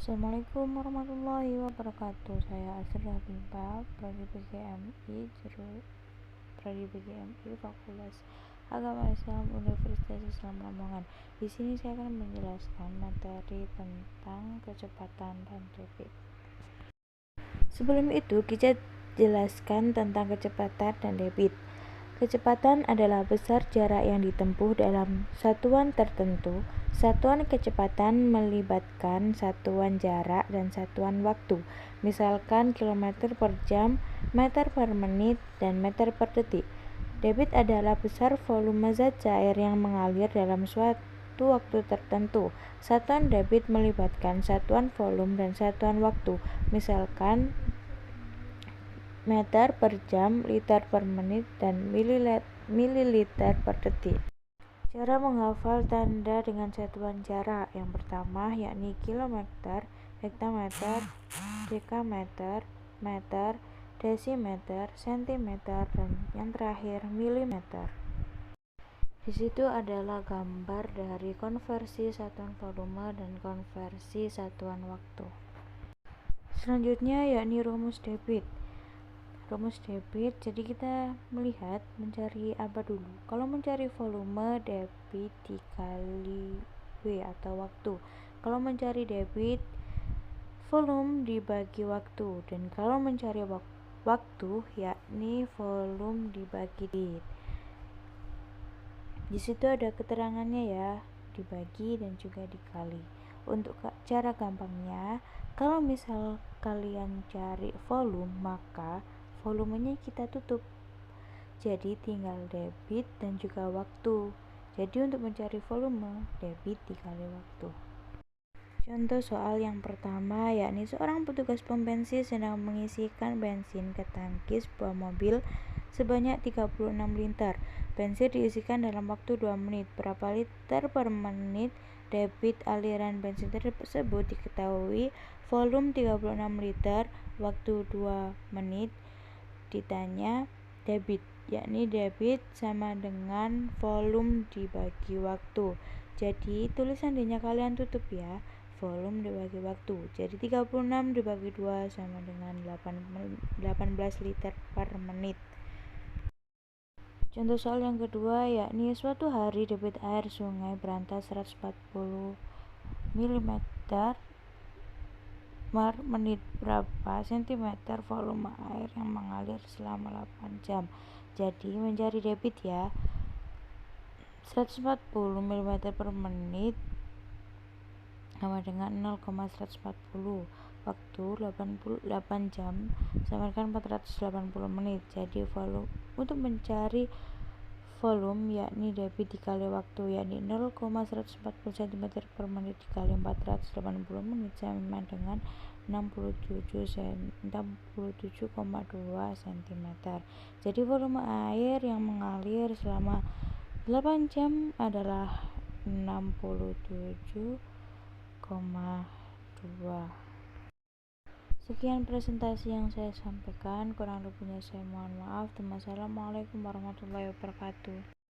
Assalamualaikum warahmatullahi wabarakatuh. Saya Asri Habibah, Prodi PGMI Fakultas Agama Islam Universitas Islam Lamongan. Di sini saya akan menjelaskan materi tentang kecepatan dan debit. Sebelum itu, kita jelaskan tentang kecepatan dan debit. Kecepatan adalah besar jarak yang ditempuh dalam satuan tertentu. Satuan kecepatan melibatkan satuan jarak dan satuan waktu, misalkan kilometer per jam, meter per menit, dan meter per detik. Debit adalah besar volume zat cair yang mengalir dalam suatu waktu tertentu. Satuan debit melibatkan satuan volume dan satuan waktu, misalkan meter per jam, liter per menit, dan mililiter per detik. Cara menghafal tanda dengan satuan jarak yang pertama yakni kilometer, hektometer, dekameter, meter, desimeter, sentimeter, dan yang terakhir milimeter. Di situ adalah gambar dari konversi satuan volume dan konversi satuan waktu. Selanjutnya yakni rumus debit. Rumus debit, jadi kita melihat mencari apa dulu. Kalau mencari volume, debit dikali W atau waktu. Kalau mencari debit, volume dibagi waktu. Dan kalau mencari waktu, yakni volume dibagi debit. Di situ ada keterangannya ya, dibagi dan juga dikali. Untuk cara gampangnya, kalau misal kalian cari volume, maka volumenya kita tutup, jadi tinggal debit dan juga waktu. Jadi untuk mencari volume, debit dikali waktu. Contoh soal yang pertama yakni seorang petugas pom bensin sedang mengisikan bensin ke tangki sebuah mobil sebanyak 36 liter. Bensin diisikan dalam waktu 2 menit. Berapa liter per menit debit aliran bensin tersebut diketahui. Volume 36 liter, waktu 2 menit. Ditanya debit, yakni debit sama dengan volume dibagi waktu. Jadi tulisan D-nya kalian tutup ya, volume dibagi waktu. Jadi 36 dibagi 2 sama dengan 18 liter per menit. Contoh soal yang kedua yakni suatu hari debit air sungai Berantas 140 mm per menit. Berapa sentimeter volume air yang mengalir selama 8 jam. Jadi mencari debit ya, 140 mm per menit sama dengan 0,140, waktu 88 jam sama dengan 480 menit. Jadi volume, untuk mencari volume yakni debit dikali waktu, yakni 0,140 cm per menit dikali 480 menit sama dengan 67,2 cm. Jadi volume air yang mengalir selama 8 jam adalah 67,2. Sekian presentasi yang saya sampaikan, kurang lebihnya saya mohon maaf. Wassalamualaikum warahmatullahi wabarakatuh.